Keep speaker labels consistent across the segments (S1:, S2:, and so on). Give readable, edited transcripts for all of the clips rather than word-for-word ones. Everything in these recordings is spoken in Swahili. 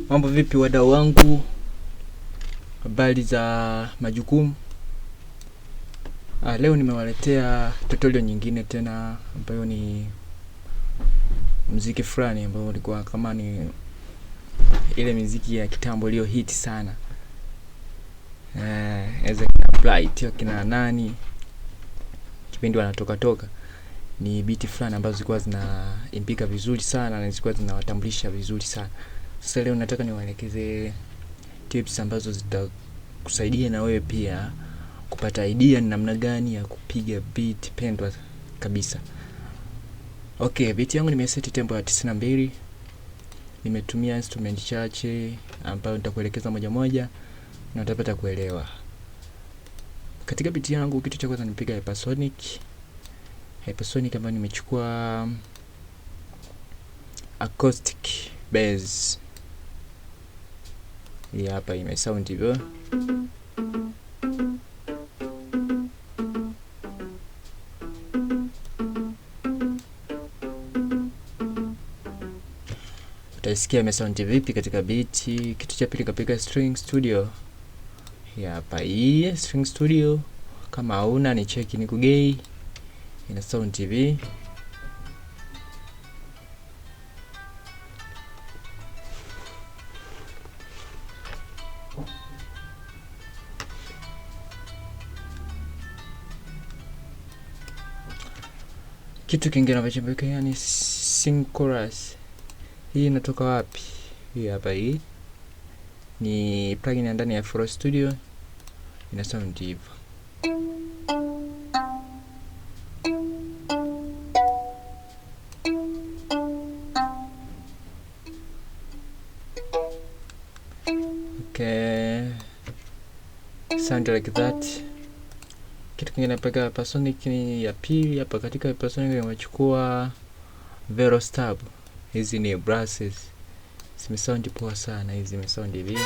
S1: Mambo vipi wadau wangu, habari za majukumu. Leo nimewaletea tutorial nyingine tena ambayo ni muziki fulani ambao ulikuwa kama ni ile muziki ya kitambo iliyo hit sana. As a bright kina nani kipindi wanatoka ni beat fulani ambazo zilikuwa zinaimbika vizuri sana na zilikuwa zinawatambulisha vizuri sana. Sasa leo nataka niwaelekeze tips ambazo zitakusaidia na wewe pia kupata idea ni namna gani ya kupiga beat pendwa kabisa. Beat yangu nimeseti tempo ya 92. Nimetumia instrument chache ambayo nitakuelekeza moja moja na utapata kuelewa. Katika beat yangu kitu cha kwanza nipiga hypersonic ambayo nimechukua acoustic bass. Hii hapa ime sound hivyo. Utaisikia ime sound vipi katika beat. Kitu cha pili kapiga string studio. Hii hapa hii string studio. Kama hauna ni check ni kugei. Ina sound hivi. Kitu kingine ambacho ni sing chorus. Hii inatoka wapi? Hii hapa hii. Ni plugin ndani ya FL Studio. Ina sound hivyo. Sound like that. Kitu kingine napaka hypersonic ni ya pili hapa. Katika hypersonic nimechukua Velostab. Hizi ni brasses. Zimesound poa sana hizi, zimesound hivi.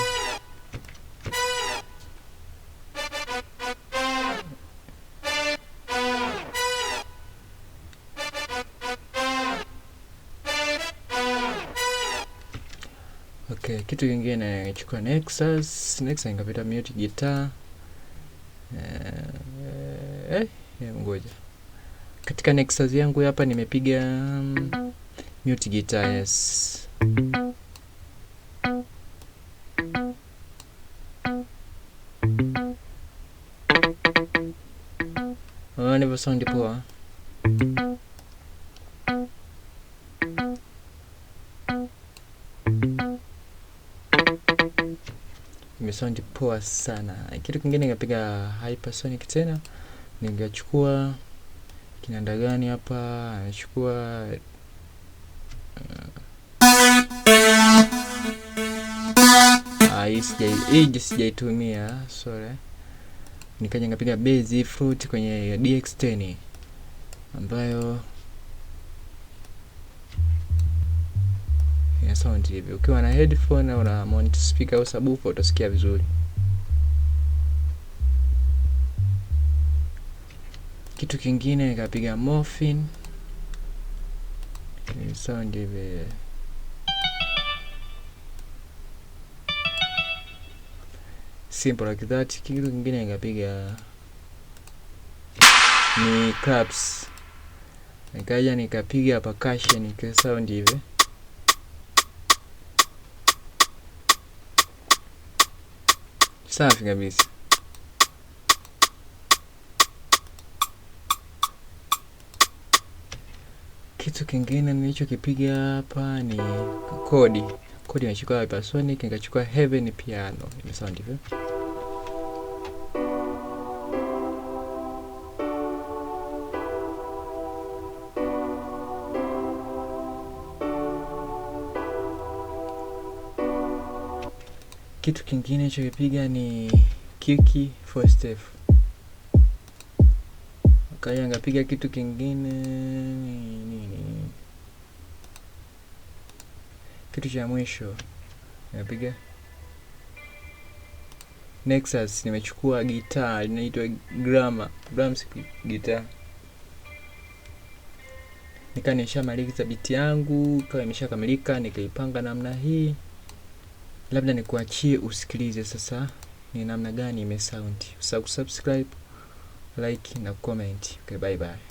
S1: Kitu kingine nimechukua Nexus nikapita mute guitar. Ngoja. Katika Nexus yangu hapa nimepiga mute guitar, yes. Never sound poa. Sound poa sana. Kitu kingine nikapiga hypersonic tena. Ningachukua kinanda gani hapa? Nachukua hii sijaitumia, sorry. Nikaja nikapiga bass fruit kwenye DX10 ambayo ina sound hivi. Ukiwa na headphone au na monitor speaker au subwoofer utasikia vizuri. Kitu kingine nikapiga morphine. Ina sound hivi. Simple like that. Kitu kingine nikapiga ni claps. Nikaja nikapiga percussion ika sound hivi. Safi kabisa. Kitu kingine nilichokipiga hapa ni kodi. Kodi nimechukua hypersonic, nikachukua heaven piano. Ime sound hivyo. Kitu kingine nilichokipiga ni kiki for step. Kaya ngapiga kitu kingine nini? Kitu cha mwisho ngapiga Nexus. Nimechukua gitaa linaitwa drums guitar. Nika nishamaliza beat yangu, kama imeshakamilika, nikaipanga namna hii. Labda nikuachie usikilize sasa ni namna gani imesound. Usisahau kusubscribe, like na comment. Okay, bye bye.